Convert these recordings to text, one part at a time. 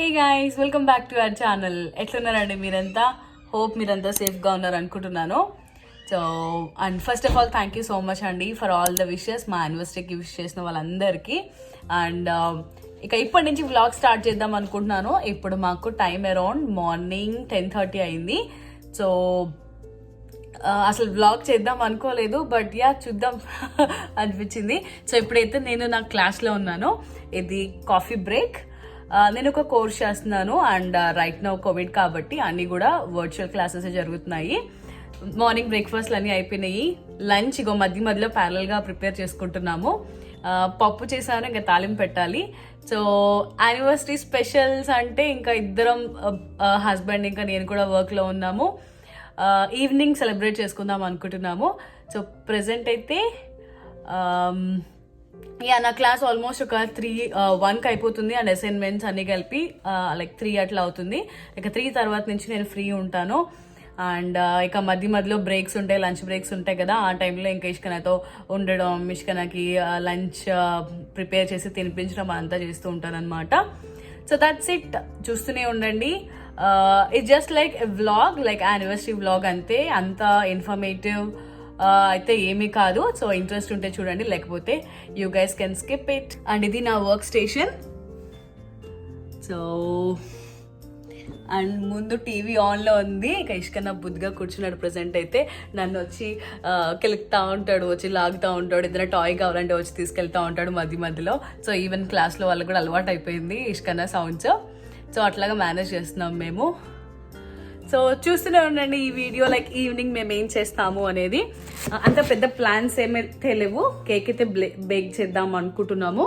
Hey guys, welcome back to our channel. ఎట్లున్నారండి మీరంతా? Hope మీరంతా సేఫ్గా ఉన్నారు అనుకుంటున్నాను. So and first of all thank you so much అండి ఫర్ ఆల్ ద విషెస్. మా యానివర్సరీకి విష్ చేసిన వాళ్ళందరికీ. అండ్ ఇక ఇప్పటి నుంచి వ్లాగ్ స్టార్ట్ చేద్దాం అనుకుంటున్నాను. ఇప్పుడు మాకు టైం అరౌండ్ మార్నింగ్ 10:30 అయింది. సో అసలు వ్లాగ్ చేద్దాం అనుకోలేదు, బట్ యా చూద్దాం అనిపించింది. సో ఇప్పుడైతే నేను నా క్లాస్లో ఉన్నాను. ఇది కాఫీ బ్రేక్. నేను ఒక కోర్స్ చేస్తున్నాను అండ్ రైట్ నౌ కోవిడ్ కాబట్టి అన్నీ కూడా వర్చువల్ క్లాసెస్ జరుగుతున్నాయి. మార్నింగ్ బ్రేక్ఫాస్ట్లు అన్నీ అయిపోయినాయి. లంచ్ ఇగో మధ్యలో ప్యారల్గా ప్రిపేర్ చేసుకుంటున్నాము. పప్పు చేశాను, ఇంకా తాలింపు పెట్టాలి. సో యానివర్సరీ స్పెషల్స్ అంటే ఇంకా ఇద్దరం హస్బెండ్ ఇంకా నేను కూడా వర్క్లో ఉన్నాము. ఈవినింగ్ సెలబ్రేట్ చేసుకుందాం అనుకుంటున్నాము. సో ప్రెజెంట్ అయితే నా క్లాస్ ఆల్మోస్ట్ ఒక 1కి అయిపోతుంది అండ్ అసైన్మెంట్స్ అన్నీ కలిపి లైక్ 3 అట్లా అవుతుంది. ఇక 3 తర్వాత నుంచి నేను ఫ్రీ ఉంటాను. అండ్ ఇక మధ్యలో బ్రేక్స్ ఉంటాయి, లంచ్ బ్రేక్స్ ఉంటాయి కదా, ఆ టైంలో ఇంకా ఇష్కనతో ఉండడం, ఇష్కనకి లంచ్ ప్రిపేర్ చేసి తినిపించడం అంతా చేస్తూ ఉంటాను అనమాట. So that's it. చూస్తూనే ఉండండి. It's just like vlog, like anniversary vlog అంతే. అంత ఇన్ఫర్మేటివ్ అయితే ఏమీ కాదు. సో ఇంట్రెస్ట్ ఉంటే చూడండి, లేకపోతే you guys can skip it. And ఇది నా వర్క్ స్టేషన్. సో అండ్ ముందు టీవీ ఆన్లో ఉంది. ఇక ఇష్కన్నా బుద్ధిగా కూర్చున్నాడు. ప్రజెంట్ అయితే నన్ను వచ్చి కెలుకుతూ ఉంటాడు, వచ్చి లాగుతూ ఉంటాడు. ఏదైనా టాయ్ కావాలంటే వచ్చి తీసుకెళ్తూ ఉంటాడు మధ్యలో. సో ఈవెన్ క్లాస్లో వాళ్ళకి కూడా అలవాటు అయిపోయింది ఇష్కన్నా సౌండ్స్. సో అట్లాగా మేనేజ్ చేస్తున్నాం మేము. సో చూస్తూనే ఉండండి ఈ వీడియో. లైక్ ఈవినింగ్ మేము ఏం చేస్తాము అనేది. అంత పెద్ద ప్లాన్స్ ఏమైతే లేవు. కేక్ అయితే బేక్ చేద్దాం అనుకుంటున్నాము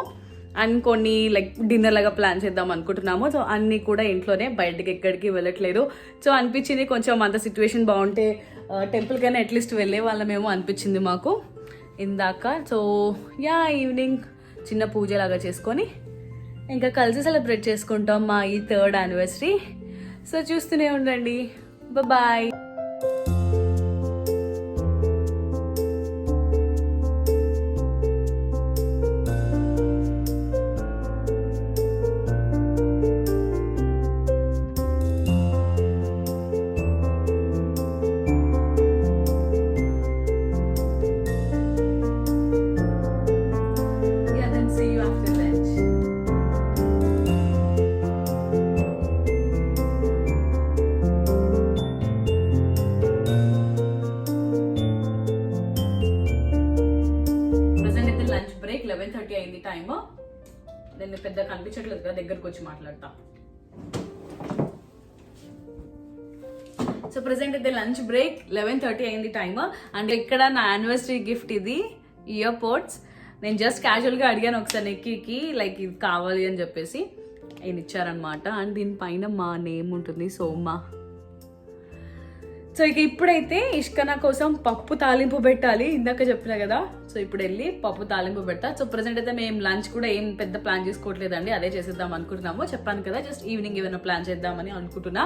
అండ్ కొన్ని లైక్ డిన్నర్ లాగా ప్లాన్ చేద్దాం అనుకుంటున్నాము. సో అన్నీ కూడా ఇంట్లోనే, బయటకి ఎక్కడికి వెళ్ళట్లేదు. సో అనిపించింది కొంచెం అంత సిచ్యువేషన్ బాగుంటే టెంపుల్కైనా అట్లీస్ట్ వెళ్ళే వాళ్ళమేమో అనిపించింది మాకు ఇందాక. సో యా ఈవినింగ్ చిన్న పూజ లాగా చేసుకొని ఇంకా కలిసి సెలబ్రేట్ చేసుకుంటాం మా ఈ 3rd యానివర్సరీ. సో చూస్తూనే ఉండండి. బాయ్. లంచ్ బ్రేక్ 11:30 అయింది టైమ్. నేను పెద్ద కనిపించట్లేదు కదా, దగ్గరకు వచ్చి మాట్లాడతా. సో ప్రెసెంట్ అయితే లంచ్ బ్రేక్ 11:30 అయింది టైమ్. అండ్ ఇక్కడ నా యానివర్సరీ గిఫ్ట్ ఇది, ఇయర్ పోడ్స్. నేను జస్ట్ క్యాజువల్గా అడిగాను ఒకసారి నెక్కి, లైక్ ఇది కావాలి అని చెప్పేసి ఇది ఇచ్చారనమాట. అండ్ దీనిపైన మా నేమ్ ఉంటుంది, సోమా. సో ఇక ఇప్పుడైతే ఇష్కనా కోసం పప్పు తాలింపు పెట్టాలి, ఇందాక చెప్పినా కదా. సో ఇప్పుడు వెళ్ళి పప్పు తాలింపు పెడతా. సో ప్రజెంట్ అయితే మేము లంచ్ కూడా ఏం పెద్ద ప్లాన్ చేసుకోవట్లేదండి, అదే చేసేద్దాం అనుకుంటున్నాము. చెప్పాను కదా జస్ట్ ఈవినింగ్ ఏమైనా ప్లాన్ చేద్దామని అనుకుంటున్నా.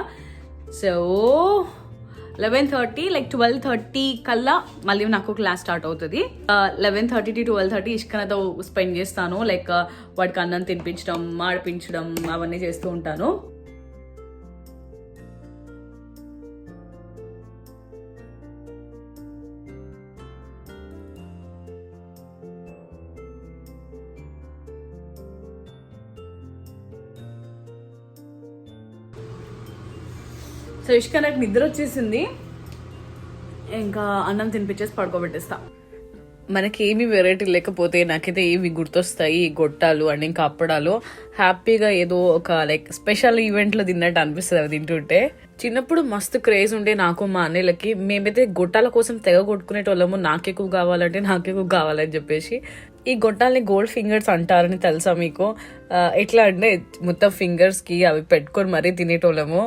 సో 11:30 లైక్ 12:30 కల్లా మళ్ళీ నాకు క్లాస్ స్టార్ట్ అవుతుంది. 11:30 to 12:30 ఇష్కనతో స్పెండ్ చేస్తాను. లైక్ వాడికి అన్నం తినిపించడం, ఆడిపించడం అవన్నీ చేస్తూ ఉంటాను. సో ఇష్క నాకు నిద్ర వచ్చేసింది, ఇంకా అన్నం తినిపించేసి పడుకోబెట్టేస్తా. మనకి ఏమి వెరైటీ లేకపోతే నాకైతే ఏవి గుర్తొస్తాయి, గొట్టాలు అండ్ ఇంకా అప్పడాలు. హ్యాపీగా ఏదో ఒక లైక్ స్పెషల్ ఈవెంట్లో తిన్నట్టు అనిపిస్తుంది అవి తింటుంటే. చిన్నప్పుడు మస్తు క్రేజ్ ఉండే నాకు మా అన్నయ్యలకి. మేమైతే గొట్టాల కోసం తెగ కొట్టుకునేటోళ్ళము, నాకెక్కువ కావాలని చెప్పేసి. ఈ గొట్టాలని గోల్డ్ ఫింగర్స్ అంటారని తెలుసా మీకు? ఎట్లా అంటే మొత్తం ఫింగర్స్కి అవి పెట్టుకొని మరీ తినేటోళ్ళము.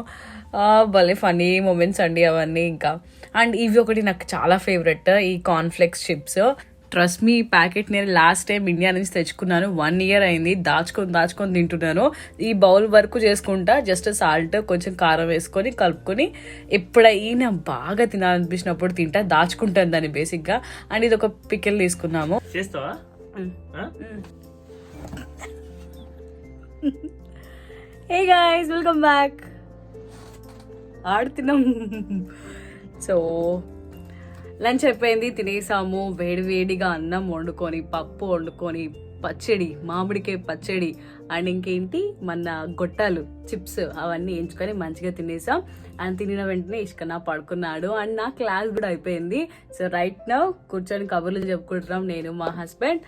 భలే ఫనీ మూమెంట్స్ అండి అవన్నీ. ఇంకా అండ్ ఇవి ఒకటి నాకు చాలా ఫేవరెట్, ఈ కార్న్ఫ్లెక్స్ చిప్స్. ట్రస్ట్ మీ, ఈ ప్యాకెట్ నేను లాస్ట్ టైం ఇండియా నుంచి తెచ్చుకున్నాను. 1 year అయింది. దాచుకొని తింటున్నాను. ఈ బౌల్ వరకు చేసుకుంటా, జస్ట్ సాల్ట్ కొంచెం కారం వేసుకొని కలుపుకొని ఎప్పుడైనా బాగా తినాలనిపించినప్పుడు తింటా, దాచుకుంటాను దాన్ని బేసిక్గా. అండ్ ఇది ఒక పికిల్ తీసుకున్నాము. Hey guys, welcome back. ఆడుతున్నాం. సో లంచ్ అయిపోయింది, తినేసాము. వేడివేడిగా అన్నం వండుకొని, పప్పు వండుకొని, పచ్చడి, మామిడికాయ పచ్చడి అండ్ ఇంకేంటి మన గొట్టాలు చిప్స్ అవన్నీ ఎంచుకొని మంచిగా తినేసాం. అండ్ తినిన వెంటనే ఇష్కన్నా పడుకున్నాడు అండ్ నా క్లాస్ కూడా అయిపోయింది. సో రైట్ నౌ కూర్చొని కబుర్లు చెప్పుకుంటున్నాం నేను మా హస్బెండ్.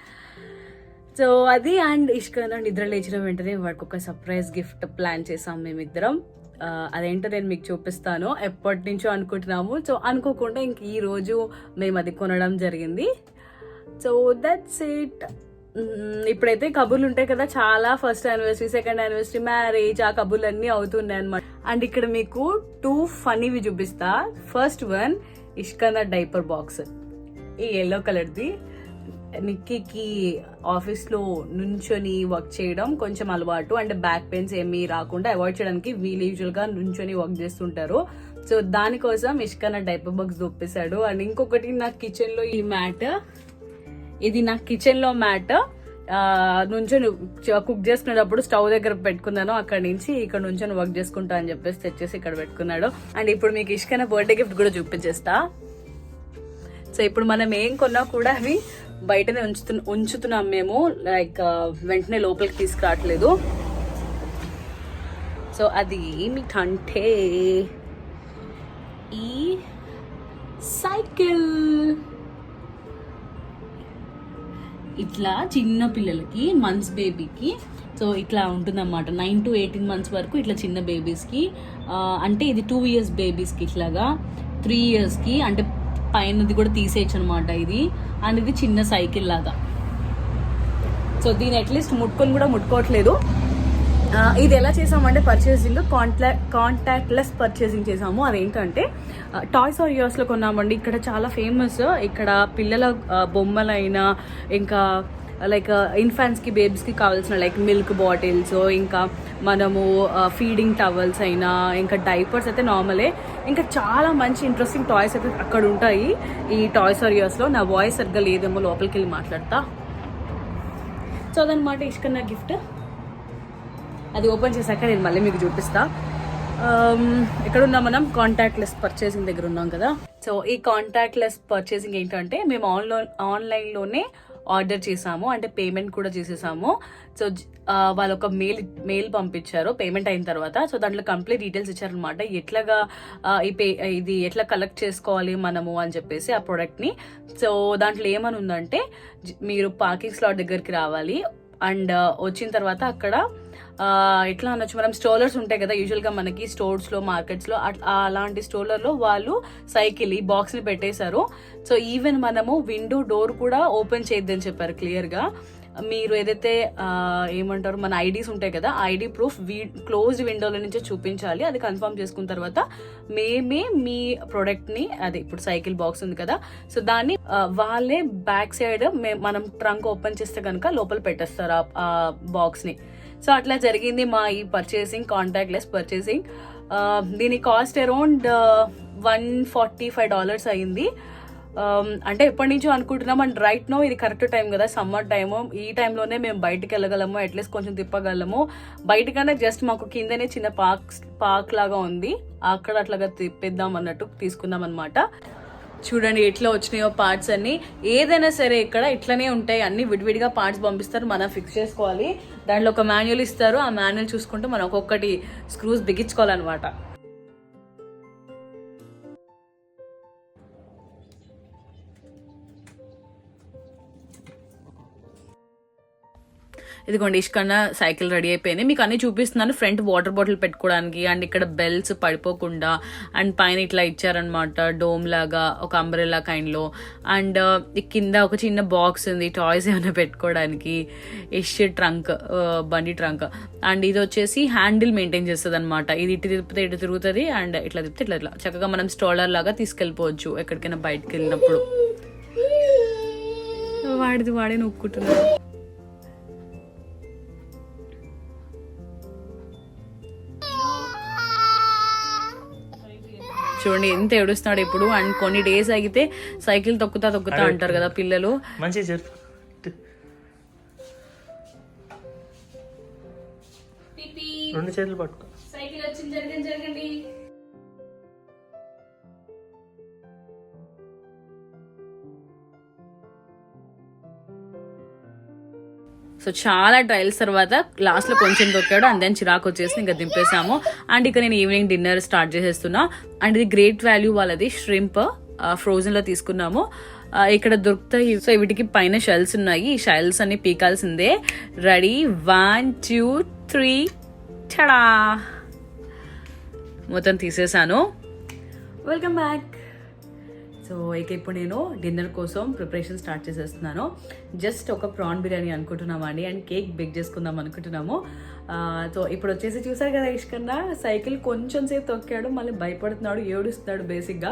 సో అది అండ్ ఇష్కన్నా నిద్ర లేచిన వెంటనే వాడికి ఒక సర్ప్రైజ్ గిఫ్ట్ ప్లాన్ చేసాం మేమిద్దరం. అదేంటో నేను మీకు చూపిస్తాను. ఎప్పటి నుంచో అనుకుంటున్నాము. సో అనుకోకుండా ఇంక ఈ రోజు మేము అది కొనడం జరిగింది. So that's it. ఇప్పుడైతే కబుర్లు ఉంటాయి కదా చాలా, first anniversary, second anniversary, marriage, ఆ కబుర్లు అన్ని అవుతున్నాయి అనమాట. అండ్ ఇక్కడ మీకు 2 ఫన్నీవి చూపిస్తా. ఫస్ట్ వన్, ఇష్కన్నా డైపర్ బాక్స్, ఈ ఎల్లో కలర్ది. నిక్కీకి ఆఫీస్లో నుంచొని వర్క్ చేయడం కొంచెం అలవాటు, అంటే బ్యాక్ పెయిన్స్ ఏమీ రాకుండా అవాయిడ్ చేయడానికి వీళ్ళు యూజువల్గా నుంచొని వర్క్ చేస్తుంటారు. సో దానికోసం ఇష్కన్నా డైపర్ బాక్స్ చూపిస్తాడు. అండ్ ఇంకొకటి నా కిచెన్లో ఈ మ్యాట్, ఇది నా కిచెన్లో మ్యాట్. నుంచొని కుక్ చేసుకునేటప్పుడు స్టవ్ దగ్గర పెట్టుకున్నాను, అక్కడ నుంచి ఇక్కడ నుంచొని వర్క్ చేసుకుంటా అని చెప్పేసి తెచ్చేసి ఇక్కడ పెట్టుకున్నాడు. అండ్ ఇప్పుడు మీకు ఇష్కన్నా బర్త్డే గిఫ్ట్ కూడా చూపించేస్తా. సో ఇప్పుడు మనం ఏం కొన్నా కూడా అవి బయటనే ఉంచుతున్నాం మేము, లైక్ వెంటనే లోపలికి తీసుకురావట్లేదు. సో అది ఏమిటంటే ఈ సైకిల్. ఇట్లా చిన్న పిల్లలకి, మంత్స్ బేబీకి సో ఇట్లా ఉంటుందన్నమాట. 9 to 18 months వరకు ఇట్లా చిన్న బేబీస్కి, అంటే ఇది 2 years బేబీస్కి, ఇట్లాగా 3 yearsకి, అంటే పైనది కూడా తీసేయచ్చు అనమాట ఇది. అండ్ ఇది చిన్న సైకిల్ లాగా. సో దీని అట్లీస్ట్ ముట్టుకొని కూడా ముట్టుకోవట్లేదు. ఇది ఎలా చేసామంటే పర్చేసింగ్ కాంటాక్ట్లెస్ పర్చేసింగ్ చేసాము. అదేంటంటే టాయ్స్ ఆర్ యూర్స్లో కొన్నామండి. ఇక్కడ చాలా ఫేమస్. ఇక్కడ పిల్లల బొమ్మలైనా, ఇంకా లైక్ ఇన్ఫాంట్స్కి, బేబీస్కి కావాల్సిన లైక్ మిల్క్ బాటిల్స్, ఇంకా మనము ఫీడింగ్ టవల్స్ అయినా, ఇంకా డైపర్స్ అయితే నార్మలే, ఇంకా చాలా మంచి ఇంట్రెస్టింగ్ టాయ్స్ అయితే అక్కడ ఉంటాయి ఈ టాయ్స్ ఆర్ యూర్స్లో. నా వాయిస్ సరిగ్గా లేదేమో, లోపలికి వెళ్ళి మాట్లాడతా. సో అదనమాట ఇష్కన్నా గిఫ్ట్. అది ఓపెన్ చేశాక నేను మళ్ళీ మీకు చూపిస్తా. ఎక్కడున్నాం మనం? కాంటాక్ట్లెస్ పర్చేసింగ్ దగ్గర ఉన్నాం కదా. సో ఈ కాంటాక్ట్లెస్ పర్చేసింగ్ ఏంటంటే మేము ఆన్లైన్లోనే ఆర్డర్ చేసాము, అంటే పేమెంట్ కూడా చేసేసాము. సో వాళ్ళు ఒక మెయిల్ పంపించారు పేమెంట్ అయిన తర్వాత. సో దాంట్లో కంప్లీట్ డీటెయిల్స్ ఇచ్చారనమాట, ఎట్లాగా ఇది ఎట్లా కలెక్ట్ చేసుకోవాలి మనము అని చెప్పేసి ఆ ప్రోడక్ట్ని. సో దాంట్లో ఏమని ఉందంటే మీరు పార్కింగ్ స్లాట్ దగ్గరికి రావాలి. అండ్ వచ్చిన తర్వాత అక్కడ ఎట్లా అనొచ్చు, మనం స్టోలర్స్ ఉంటాయి కదా యూజువల్గా మనకి స్టోర్స్లో, మార్కెట్స్లో, అలాంటి స్టోలర్లో వాళ్ళు సైకిల్ ఈ బాక్స్ని పెట్టేశారు. సో ఈవెన్ మనము విండో డోర్ కూడా ఓపెన్ చేయొద్దని చెప్పారు క్లియర్గా. మీరు ఏదైతే ఏమంటారు మన ఐడీస్ ఉంటాయి కదా, ఐడి ప్రూఫ్ క్లోజ్డ్ విండోల నుంచే చూపించాలి. అది కన్ఫర్మ్ చేసుకున్న తర్వాత మేమే మీ ప్రోడక్ట్ని, అదే ఇప్పుడు సైకిల్ బాక్స్ ఉంది కదా, సో దాన్ని వాళ్ళే బ్యాక్ సైడ్ మనం ట్రంక్ ఓపెన్ చేస్తే కనుక లోపల పెట్టేస్తారు ఆ బాక్స్ని. సో అట్లా జరిగింది మా ఈ పర్చేసింగ్, కాంటాక్ట్లెస్ పర్చేసింగ్. దీని కాస్ట్ అరౌండ్ $145 అయింది. అంటే ఎప్పటి నుంచో అనుకుంటున్నాం. అండ్ రైట్ నో ఇది కరెక్ట్ టైం కదా, సమ్మర్ టైము. ఈ టైంలోనే మేము బయటకు వెళ్ళగలము, అట్లీస్ట్ కొంచెం తిప్పగలము. బయటకన్నా జస్ట్ మాకు కిందనే చిన్న పార్క్ లాగా ఉంది, అక్కడ అట్లాగా తిప్పేద్దాం అన్నట్టు తీసుకున్నాం అనమాట. చూడండి ఎట్లా వచ్చినాయో పార్ట్స్ అన్ని. ఏదైనా సరే ఇక్కడ ఇట్లనే ఉంటాయి, అన్ని విడివిడిగా పార్ట్స్ పంపిస్తారు, మనం ఫిక్స్ చేసుకోవాలి. దాంట్లో ఒక మాన్యువల్ ఇస్తారు, ఆ మాన్యువల్ చూసుకుంటూ మనం ఒక్కొక్కటి స్క్రూస్ బిగించుకోవాలన్నమాట. ఇదిగోండి ఇష్కన్నా సైకిల్ రెడీ అయిపోయింది. మీకు అన్ని చూపిస్తున్నాను. ఫ్రంట్ వాటర్ బాటిల్ పెట్టుకోవడానికి, అండ్ ఇక్కడ బెల్స్ పడిపోకుండా, అండ్ పైన ఇట్లా ఇచ్చారనమాట డోమ్ లాగా, ఒక అంబ్రెల్లా కైండ్లో. అండ్ కింద ఒక చిన్న బాక్స్ ఉంది టాయ్స్ ఏమైనా పెట్టుకోవడానికి, ట్రంక్, బండి ట్రంక్. అండ్ ఇది వచ్చేసి హ్యాండిల్ మెయింటైన్ చేస్తుంది అనమాట. ఇది ఇటు తిప్పితే ఇటు తిరుగుతుంది, అండ్ ఇట్లా తిప్పితే ఇట్లా చక్కగా మనం స్ట్రోలర్ లాగా తీసుకెళ్ళిపోవచ్చు ఎక్కడికైనా బయటకు వెళ్ళినప్పుడు. వాడే నొక్కుంటున్నాడు. చూడండి ఎంత ఏడుస్తున్నాడు ఇప్పుడు. అండ్ కొన్ని డేస్ ఆగితే సైకిల్ తొక్కుతా అంటారు కదా పిల్లలు. రెండు చేతులు పట్టుకో. సైకిల్ వచ్చింది, జరగండి జరగండి. సో చాలా ట్రయల్స్ తర్వాత లాస్ట్ లో కొంచెం దొక్కాడు, అండ్ దెన్ చిరాకు వచ్చేసి ఇంకా దింపేసాము. అండ్ ఇక నేను ఈవినింగ్ డిన్నర్ స్టార్ట్ చేసేస్తున్నా. అండ్ ఇది గ్రేట్ వాల్యూ వాళ్ళది ష్రింప్, ఫ్రోజన్ లో తీసుకున్నాము. ఇక్కడ దొరుకుతాయి. సో వీటికి పైన షెల్స్ ఉన్నాయి, ఈ షెల్స్ అన్ని పీకాల్సిందే. రెడీ, 1 2 3 టడా, మొత్తం తీసేసాను. Welcome back. సో ఇక ఇప్పుడు నేను డిన్నర్ కోసం ప్రిపరేషన్ స్టార్ట్ చేసేస్తున్నాను. జస్ట్ ఒక ప్రాన్ బిర్యానీ అనుకుంటున్నాము అండి, అండ్ కేక్ బేక్ చేసుకుందాం అనుకుంటున్నాము. సో ఇప్పుడు వచ్చేసి చూసారు కదా, ఇష్కన్నా సైకిల్ కొంచెం సేపు తొక్కాడు, మళ్ళీ భయపడుతున్నాడు, ఏడుస్తున్నాడు. బేసిక్గా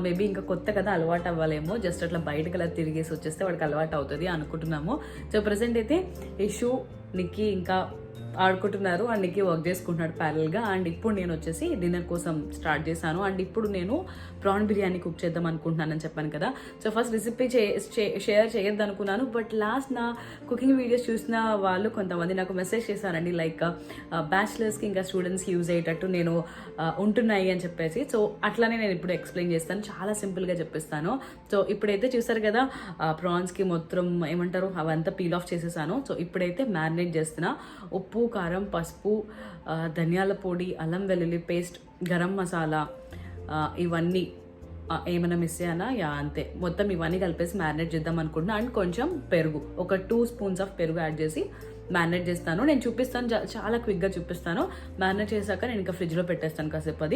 మేబీ ఇంకా కొత్త కదా, అలవాటు అవ్వాలేమో. జస్ట్ అట్లా బయటకు అలా తిరిగేసి వచ్చేస్తే వాడికి అలవాటు అవుతుంది అనుకుంటున్నాము. సో ప్రజెంట్ అయితే ఇషు, నిక్కీ ఇంకా ఆడుకుంటున్నారు, అండ్ నిక్కీ వర్క్ చేసుకుంటున్నాడు ప్యారల్గా. అండ్ ఇప్పుడు నేను వచ్చేసి డిన్నర్ కోసం స్టార్ట్ చేశాను. అండ్ ఇప్పుడు నేను ప్రాన్ బిర్యానీ కుక్ చేద్దాం అనుకుంటున్నానని చెప్పాను కదా. సో ఫస్ట్ రెసిపీ షేర్ చేయొద్దు అనుకున్నాను, బట్ లాస్ట్ నా కుకింగ్ వీడియోస్ చూసిన వాళ్ళు కొంతమంది నాకు మెసేజ్ చేశారండి, లైక్ బ్యాచిలర్స్కి ఇంకా స్టూడెంట్స్కి యూజ్ అయ్యేటట్టు నేను ఉంటున్నాయి అని చెప్పేసి. సో అట్లానే నేను ఇప్పుడు ఎక్స్ప్లెయిన్ చేస్తాను, చాలా సింపుల్గా చెప్పిస్తాను. సో ఇప్పుడైతే చూసారు కదా, ప్రాన్స్కి మొత్తం ఏమంటారు అవంతా పీల్ ఆఫ్ చేసేసాను. సో ఇప్పుడైతే మ్యారినేట్ చేస్తున్నా. ఉప్పు, కారం, పసుపు, ధనియాల పొడి, అల్లం వెల్లుల్లి పేస్ట్, గరం మసాలా, ఇవన్నీ ఏమైనా మిస్ అయ్యానా, అంతే. మొత్తం ఇవన్నీ కలిపేసి మ్యారినేట్ చేద్దాం అనుకుంటున్నా. అండ్ కొంచెం పెరుగు, ఒక 2 స్పూన్స్ ఆఫ్ పెరుగు యాడ్ చేసి మ్యారినేట్ చేస్తాను. నేను చూపిస్తాను, చాలా క్విక్గా చూపిస్తాను. మ్యారినేట్ చేశాక నేను ఇంకా ఫ్రిడ్జ్లో పెట్టేస్తాను కాసేపు.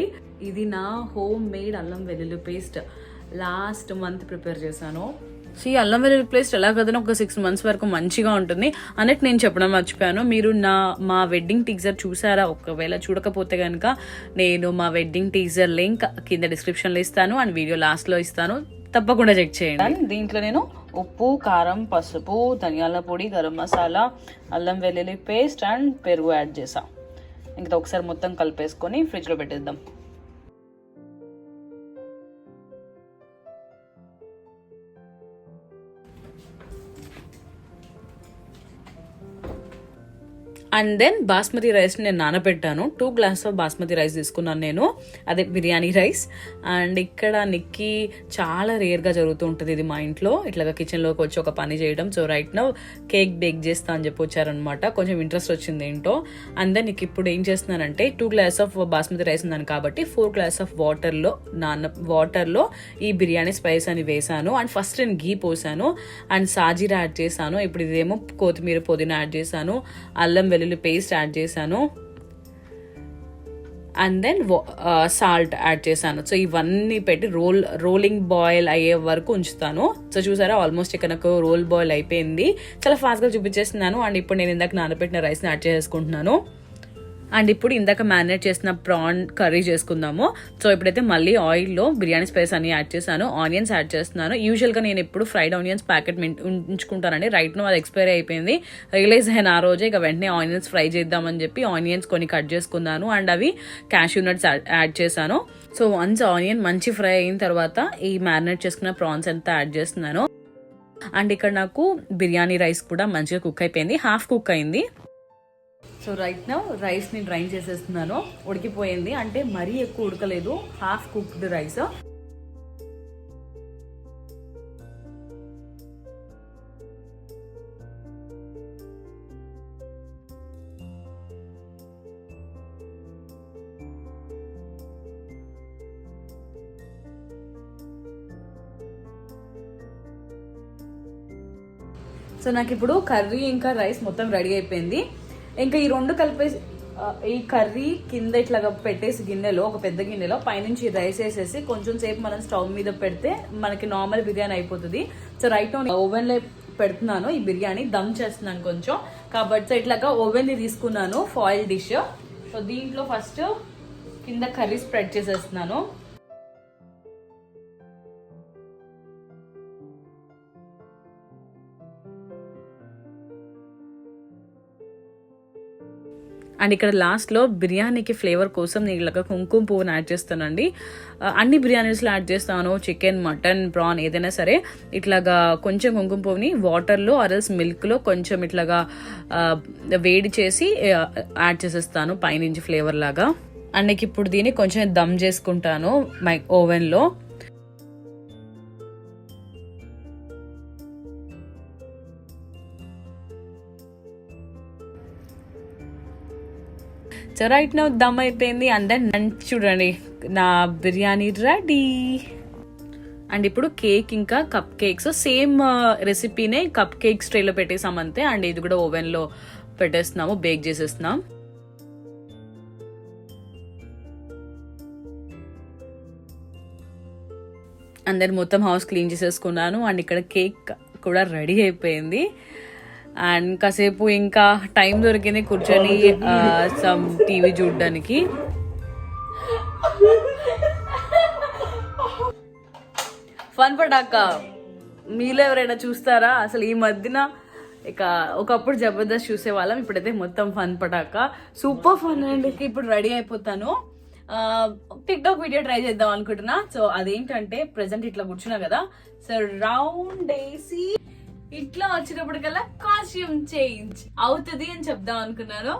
ఇది నా హోమ్ మేడ్ అల్లం వెల్లుల్లి పేస్ట్, లాస్ట్ మంత్ ప్రిపేర్ చేశాను. సో ఈ అల్లం వెల్లుల్లి పేస్ట్ ఎలా కదన్నా ఒక 6 months వరకు మంచిగా ఉంటుంది అన్నట్టు నేను చెప్పడం మర్చిపోయాను. మీరు మా వెడ్డింగ్ టీజర్ చూసారా? ఒకవేళ చూడకపోతే కనుక నేను మా వెడ్డింగ్ టీజర్ లింక్ కింద డిస్క్రిప్షన్లో ఇస్తాను, అండ్ వీడియో లాస్ట్లో ఇస్తాను, తప్పకుండా చెక్ చేయండి. దీంట్లో నేను ఉప్పు, కారం, పసుపు, ధనియాల పొడి, గరం మసాలా, అల్లం వెల్లుల్లి పేస్ట్ అండ్ పెరుగు యాడ్ చేసా. ఇంకా ఒకసారి మొత్తం కలిపేసుకొని ఫ్రిడ్జ్లో పెట్టేద్దాం. అండ్ దెన్ బాస్మతి రైస్ నేను నానబెట్టాను. 2 glasses ఆఫ్ బాస్మతి రైస్ తీసుకున్నాను నేను, అదే బిర్యానీ రైస్. అండ్ ఇక్కడ నిక్కీ చాలా రేర్గా జరుగుతూ ఉంటుంది ఇది మా ఇంట్లో, ఇట్లాగా కిచెన్లోకి వచ్చి ఒక పని చేయడం. So right now cake bake చేస్తా అని చెప్పి వచ్చారనమాట, కొంచెం ఇంట్రెస్ట్ వచ్చింది ఏంటో. అండ్ దెన్ నీకు ఇప్పుడు ఏం చేస్తున్నానంటే 2 glasses ఆఫ్ బాస్మతి రైస్ ఉందని కాబట్టి 4 glasses ఆఫ్ వాటర్లో ఈ బిర్యానీ స్పైస్ అని వేసాను. అండ్ ఫస్ట్ నేను ఘీ పోసాను, అండ్ సాజీరా యాడ్ చేశాను. ఇప్పుడు ఇదేమో కొత్తిమీర, పుదీనా యాడ్ చేశాను, అల్లం వెల్లుల్లి పేస్ట్ యాడ్ చేశాను, అండ్ దెన్ సాల్ట్ యాడ్ చేశాను. సో ఇవన్నీ పెట్టి రోలింగ్ బాయిల్ అయ్యే వరకు ఉంచుతాను. సో చూసారా, ఆల్మోస్ట్ ఇక్కడ నాకు రోల్ బాయిల్ అయిపోయింది. చాలా ఫాస్ట్గా చూపించేస్తున్నాను. అండ్ ఇప్పుడు నేను ఇందాక నానబెట్టిన రైస్ని యాడ్ చేసుకుంటున్నాను. అండ్ ఇప్పుడు ఇందాక మ్యారినేట్ చేసిన ప్రాన్ కర్రీ చేసుకుందాము. సో ఇప్పుడైతే మళ్ళీ ఆయిల్లో బిర్యానీ స్పైస్ అన్ని యాడ్ చేశాను, ఆనియన్స్ యాడ్ చేస్తున్నాను. యూజువల్గా నేను ఎప్పుడు ఫ్రైడ్ ఆనియన్స్ ప్యాకెట్ ఉంచుకుంటానండి. రైట్ నో అది ఎక్స్పైరీ అయిపోయింది, రియలైజ్ అయిన ఆ రోజే ఇక వెంటనే ఆనియన్స్ ఫ్రై చేద్దామని చెప్పి ఆనియన్స్ కొన్ని కట్ చేసుకున్నాను, అండ్ అవి క్యాష్యూ నట్స్ యాడ్ చేశాను. సో వన్స్ ఆనియన్ మంచి ఫ్రై అయిన తర్వాత ఈ మ్యారినేట్ చేసుకున్న ప్రాన్స్ అంతా యాడ్ చేస్తున్నాను. అండ్ ఇక్కడ నాకు బిర్యానీ రైస్ కూడా మంచిగా కుక్ అయిపోయింది, హాఫ్ కుక్ అయింది. సో రైట్ నౌ రైస్ని డ్రైన్ చేసేస్తున్నాను. ఉడికిపోయింది అంటే మరీ ఎక్కువ ఉడకలేదు, హాఫ్ కుక్డ్ రైస్. సో నాకు ఇప్పుడు కర్రీ ఇంకా రైస్ మొత్తం రెడీ అయిపోయింది. ఇంకా ఈ రెండు కలిపేసి ఈ కర్రీ కింద ఇట్లాగా పెట్టేసి గిన్నెలో, ఒక పెద్ద గిన్నెలో పైనుంచి రైస్ వేసేసి కొంచెం సేపు మనం స్టవ్ మీద పెడితే మనకి నార్మల్ బిర్యానీ అయిపోతుంది. సో రైట్ నౌ ఓవెన్లో పెడుతున్నాను, ఈ బిర్యానీ దమ్ చేస్తున్నాను కొంచెం కాబట్టి. సో ఇట్లాగా ఓవెన్ని తీసుకున్నాను, ఫాయిల్ డిష్. సో దీంట్లో ఫస్ట్ కింద కర్రీ స్ప్రెడ్ చేసేస్తున్నాను. అండ్ ఇక్కడ లాస్ట్లో బిర్యానీకి ఫ్లేవర్ కోసం నేను ఇలాగ కుంకుమ పువ్వుని యాడ్ చేస్తానండి. అన్ని బిర్యానీస్లో యాడ్ చేస్తాను, చికెన్, మటన్, ప్రాన్ ఏదైనా సరే. ఇట్లాగా కొంచెం కుంకుమ పువ్వుని వాటర్లో ఆర్ఎల్స్ మిల్క్లో కొంచెం ఇట్లాగా వేడి చేసి యాడ్ చేసేస్తాను పైనుంచి ఫ్లేవర్ లాగా. అండ్ ఇప్పుడు దీన్ని కొంచెం దమ్ చేసుకుంటాను ఓవెన్లో. సో రైట్ నౌ దమ్ అయిపోయింది. అండ్ దెన్ చూడండి నా బిర్యానీ రెడీ. అండ్ ఇప్పుడు కేక్ ఇంకా కప్ కేక్స్ సేమ్ రెసిపీనే కప్ కేక్స్ ట్రేలో పెట్టేసాం అంతే. అండ్ ఇది కూడా ఓవెన్లో పెట్టేస్తున్నాము, బేక్ చేసేస్తున్నాం. అందరు మొత్తం హౌస్ క్లీన్ చేసేసుకున్నాను. అండ్ ఇక్కడ కేక్ కూడా రెడీ అయిపోయింది. అండ్ కాసేపు ఇంకా టైం దొరికింది కూర్చొని సమ్ టీవీ చూడడానికి. ఫన్ పటాక మీలో ఎవరైనా చూస్తారా అసలు? ఈ మధ్యన ఇక ఒకప్పుడు జబర్దస్త్ చూసేవాళ్ళం, ఇప్పుడైతే మొత్తం ఫన్ పటాక. సూపర్ ఫన్ అండి. ఇప్పుడు రెడీ అయిపోతాను, టిక్ టాక్ వీడియో ట్రై చేద్దాం అనుకుంటున్నా. సో అదేంటంటే ప్రెసెంట్ ఇట్లా కూర్చున్నా కదా, సో రౌండ్ వేసి ఇట్లా వచ్చినప్పటికల్లా కాస్ట్యూమ్ చేంజ్ అవుతుంది అని చెప్దాం అనుకున్నాను.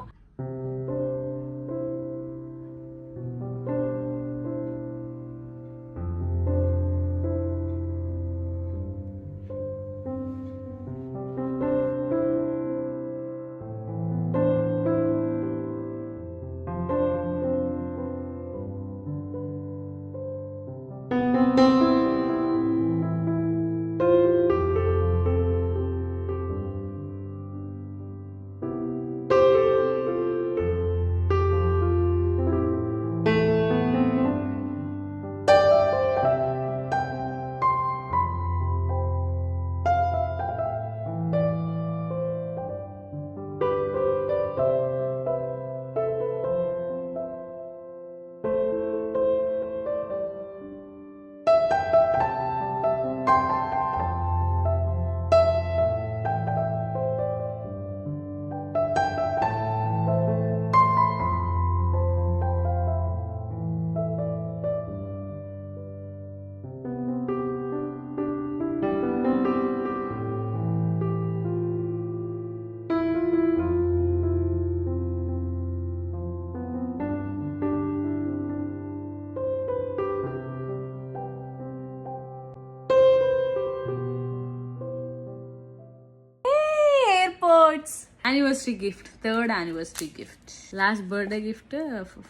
Anniversary gift, 3rd anniversary gift. Last birthday gift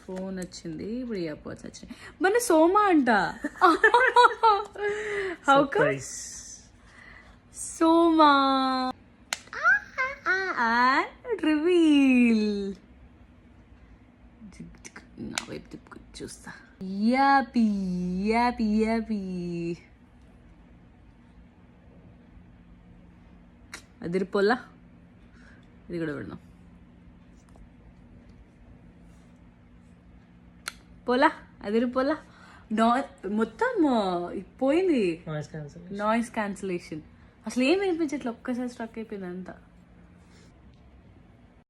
phone వచ్చింది, ఇప్పుడు ఇయర్పోర్ట్స్ వచ్చినాయి. మన సోమా అంట. How come Soma reveal. నా వైపు తిప్పుకొని చూస్తా. యాపీ యాపీ యాపీ. అదిరిపోలా. ఇది కూడా పెడదాం. పోలా అదిరిపోలా. మొత్తం పోయింది, నాయిస్ క్యాన్సిలేషన్. అసలు ఏం వినిపించట్లే, ఒక్కసారి స్ట్రక్ అయిపోయింది అంతా.